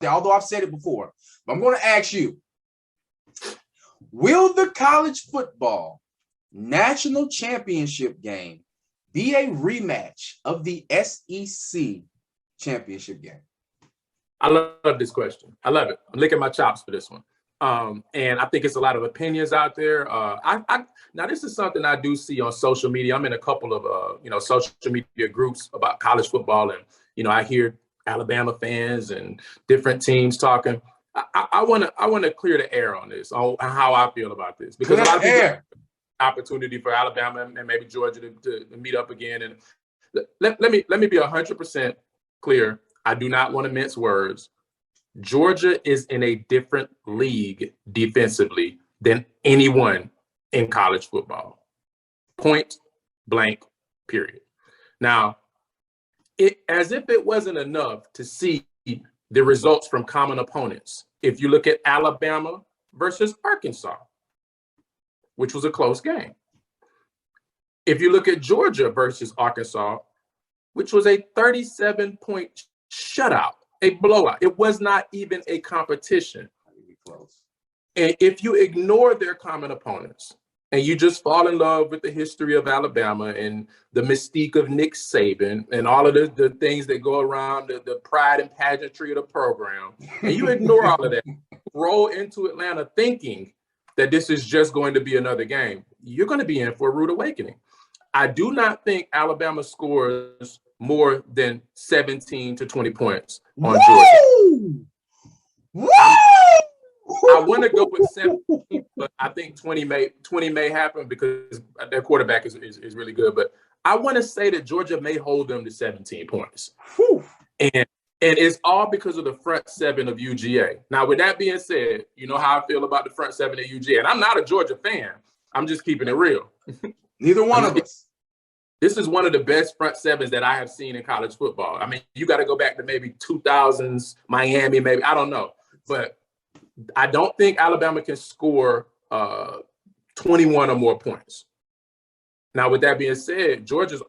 there, although I've said it before. But I'm going to ask you, will the college football national championship game be a rematch of the SEC championship game? I love this question. I love it. I'm licking my chops for this one. And I think it's a lot of opinions out there. Now this is something I do see on social media. I'm in a couple of social media groups about college football, and I hear Alabama fans and different teams talking. I want to clear the air on this, on how I feel about this, because a lot of people have opportunity for Alabama and maybe Georgia to meet up again. And let me be 100% clear. I do not want to mince words. Georgia is in a different league defensively than anyone in college football. Point blank, period. Now, as if it wasn't enough to see the results from common opponents, if you look at Alabama versus Arkansas, which was a close game. If you look at Georgia versus Arkansas, which was a 37-point shutout, a blowout. It was not even a competition. And if you ignore their common opponents and you just fall in love with the history of Alabama and the mystique of Nick Saban and all of the things that go around, the pride and pageantry of the program, and you ignore all of that, roll into Atlanta thinking that this is just going to be another game, you're going to be in for a rude awakening. I do not think Alabama scores more than 17 to 20 points on Georgia. Woo! I want to go with 17, but I think 20 may happen because their quarterback is really good. But I want to say that Georgia may hold them to 17 points. Whew. And it's all because of the front seven of UGA. Now, with that being said, you know how I feel about the front seven of UGA. And I'm not a Georgia fan. I'm just keeping it real. Neither one of us. This is one of the best front sevens that I have seen in college football. I mean, you got to go back to maybe 2000s, Miami, maybe. I don't know. But I don't think Alabama can score 21 or more points. Now, with that being said, Georgia's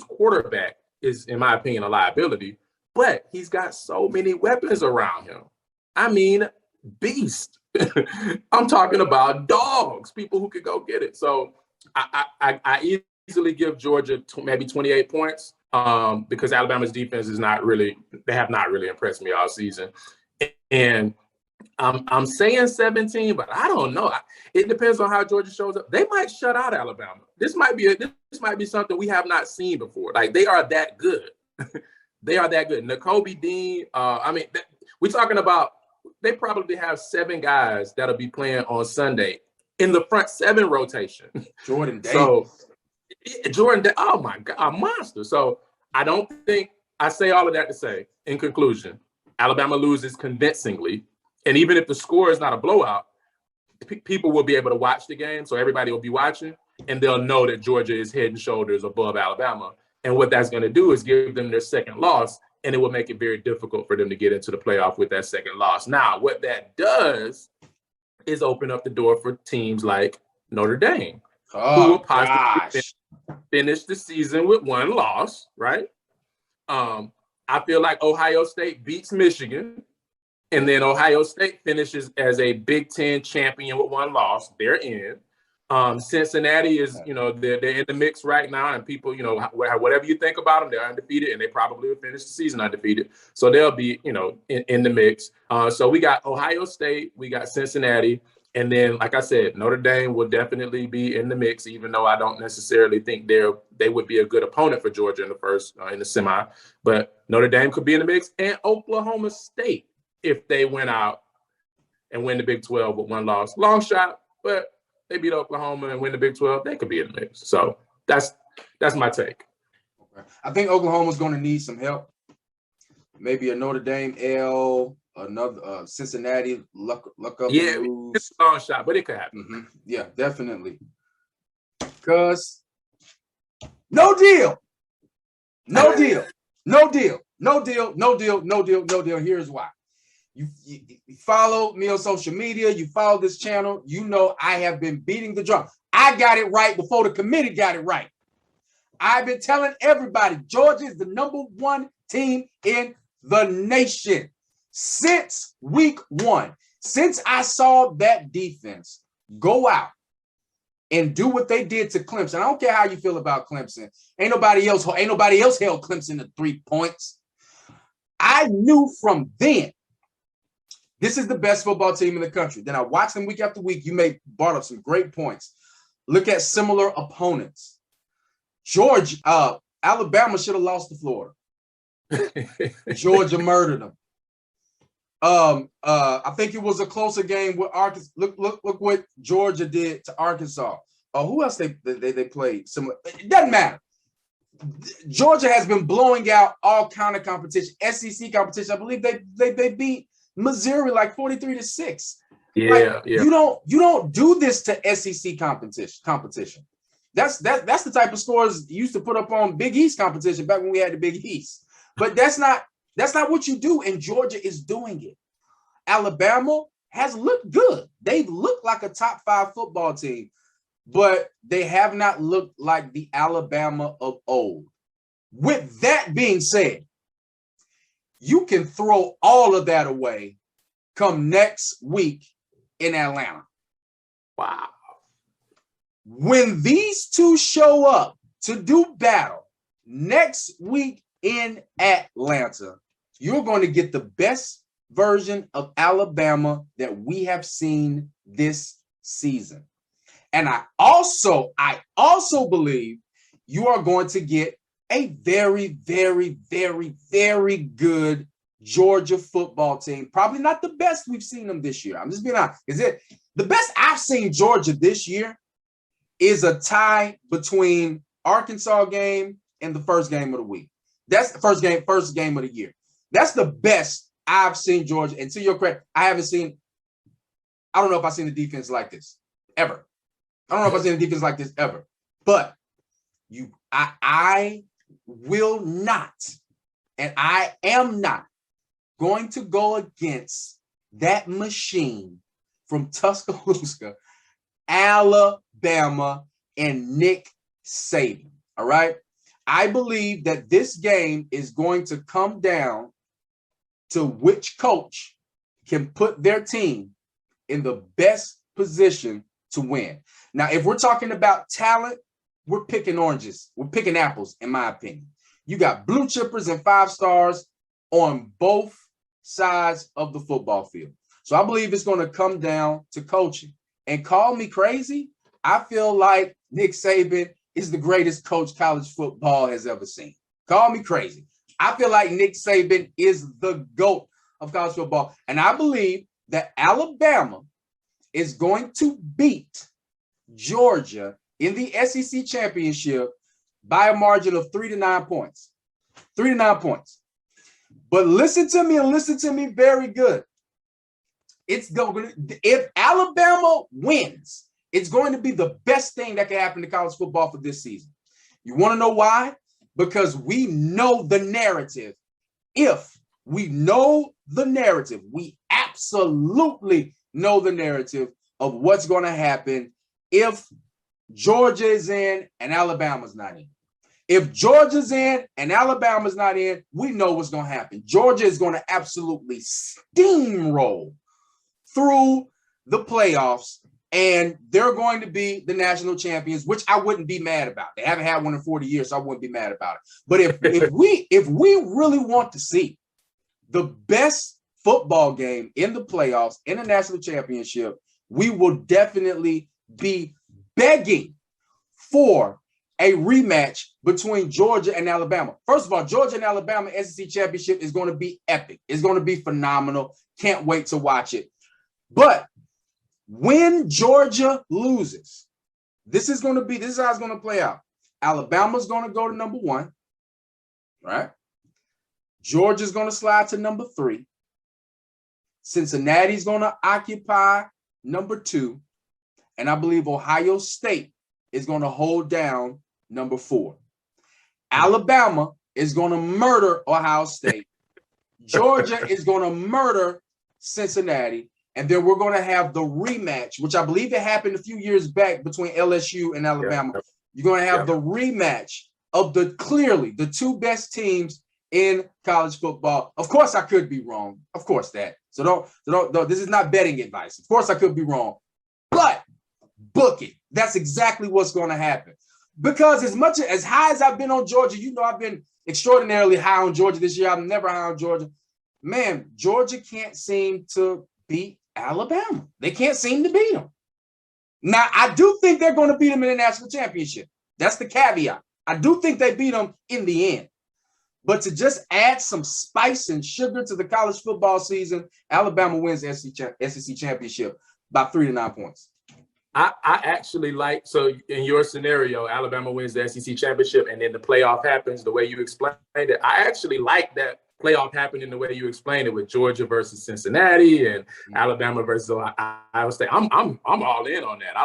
quarterback is, in my opinion, a liability. But he's got so many weapons around him. I mean, beast. I'm talking about dogs, people who could go get it. So I easily give Georgia maybe 28 points because Alabama's defense they have not really impressed me all season. And I'm saying 17, but I don't know. It depends on how Georgia shows up. They might shut out Alabama. This might be something we have not seen before. Like, they are that good. They are that good. Nakobe Dean, we're talking about, they probably have 7 guys that'll be playing on Sunday in the front 7 rotation. Jordan Davis. So, oh my God, a monster. So I say all of that to say, in conclusion, Alabama loses convincingly. And even if the score is not a blowout, people will be able to watch the game. So everybody will be watching and they'll know that Georgia is head and shoulders above Alabama. And what that's going to do is give them their second loss, and it will make it very difficult for them to get into the playoff with that second loss. Now, what that does is open up the door for teams like Notre Dame, who will possibly finish the season with 1 loss, right? I feel like Ohio State beats Michigan, and then Ohio State finishes as a Big Ten champion with 1 loss. They're in. Cincinnati is, they're in the mix right now, and people, whatever you think about them, they're undefeated, and they probably will finish the season undefeated. So they'll be, in the mix. So we got Ohio State, we got Cincinnati, and then, like I said, Notre Dame will definitely be in the mix, even though I don't necessarily think they would be a good opponent for Georgia in the semi. But Notre Dame could be in the mix, and Oklahoma State, if they went out and win the Big 12 with 1 loss. Long shot, but they beat Oklahoma and win the Big 12, they could be in the mix. So that's my take. Okay. I think Oklahoma's going to need some help. Maybe a Notre Dame L, another Cincinnati luck up. Yeah, it's a long shot, but it could happen. Mm-hmm. Yeah, definitely. Because no deal. Here's why. You follow me on social media, you follow this channel, you know I have been beating the drum. I got it right before the committee got it right. I've been telling everybody Georgia is the #1 team in the nation. since week 1, since I saw that defense go out and do what they did to Clemson. I don't care how you feel about Clemson. Ain't nobody else held Clemson to 3 points. I knew from then, this is the best football team in the country. Then I watched them week after week. You brought up some great points. Look at similar opponents. Alabama should have lost to Florida. Georgia murdered them. I think it was a closer game with Arkansas. Look what Georgia did to Arkansas. Who else they played? Similar. It doesn't matter. Georgia has been blowing out all kind of competition, SEC competition. I believe they beat Missouri like 43-6. Yeah. You don't do this to SEC competition. That's the type of scores you used to put up on Big East competition back when we had the Big East. But that's not what you do, and Georgia is doing it. Alabama has looked good. They've looked like a top 5 football team, but they have not looked like the Alabama of old. With that being said, you can throw all of that away come next week in Atlanta. Wow. When these two show up to do battle next week in Atlanta, you're going to get the best version of Alabama that we have seen this season. And I also believe you are going to get a very, very, very, very good Georgia football team. Probably not the best we've seen them this year. I'm just being honest. The best I've seen Georgia this year is a tie between Arkansas game and the first game of the week. That's the first game of the year. That's the best I've seen Georgia. And to your credit, I don't know if I've seen the defense like this ever. But I will not, and I am not going to go against that machine from Tuscaloosa, Alabama, and Nick Saban. All right. I believe that this game is going to come down to which coach can put their team in the best position to win. Now, if we're talking about talent, we're picking oranges. We're picking apples, in my opinion. You got blue chippers and 5 stars on both sides of the football field. So I believe it's going to come down to coaching. And call me crazy, I feel like Nick Saban is the greatest coach college football has ever seen. Call me crazy. I feel like Nick Saban is the GOAT of college football. And I believe that Alabama is going to beat Georgia in the SEC championship by a margin of 3 to 9 points. 3 to 9 points. But listen to me and listen to me very good. If Alabama wins, it's going to be the best thing that can happen to college football for this season. You want to know why? Because we know the narrative. If we know the narrative, we absolutely know the narrative of what's going to happen if Georgia is in and Alabama's not in. If Georgia's in and Alabama's not in, we know what's going to happen. Georgia is going to absolutely steamroll through the playoffs, and they're going to be the national champions, which I wouldn't be mad about. They haven't had one in 40 years, so I wouldn't be mad about it. But if we really want to see the best football game in the playoffs, in the national championship, we will definitely be begging for a rematch between Georgia and Alabama. First of all, Georgia and Alabama SEC championship is going to be epic. It's going to be phenomenal. Can't wait to watch it. But when Georgia loses, this is how it's going to play out. Alabama's going to go to number 1, right? Georgia's going to slide to number 3. Cincinnati's going to occupy number 2. And I believe Ohio State is going to hold down number 4. Alabama is going to murder Ohio State. Georgia is going to murder Cincinnati. And then we're going to have the rematch, which I believe it happened a few years back between LSU and Alabama. You're going to have the rematch of the 2 best teams in college football. Of course, I could be wrong. Of course that. So don't. This is not betting advice. Of course, I could be wrong, but book it. That's exactly what's going to happen. Because as high as I've been on Georgia, I've been extraordinarily high on Georgia this year. I'm never high on Georgia. Man, Georgia can't seem to beat Alabama. They can't seem to beat them. Now, I do think they're going to beat them in the national championship. That's the caveat. I do think they beat them in the end. But to just add some spice and sugar to the college football season, Alabama wins the SEC championship by 3 to 9 points. I actually like, so in your scenario, Alabama wins the SEC championship and then the playoff happens the way you explained it. I actually like that playoff happening the way you explained it with Georgia versus Cincinnati and Alabama versus Iowa State. I'm all in on that. I like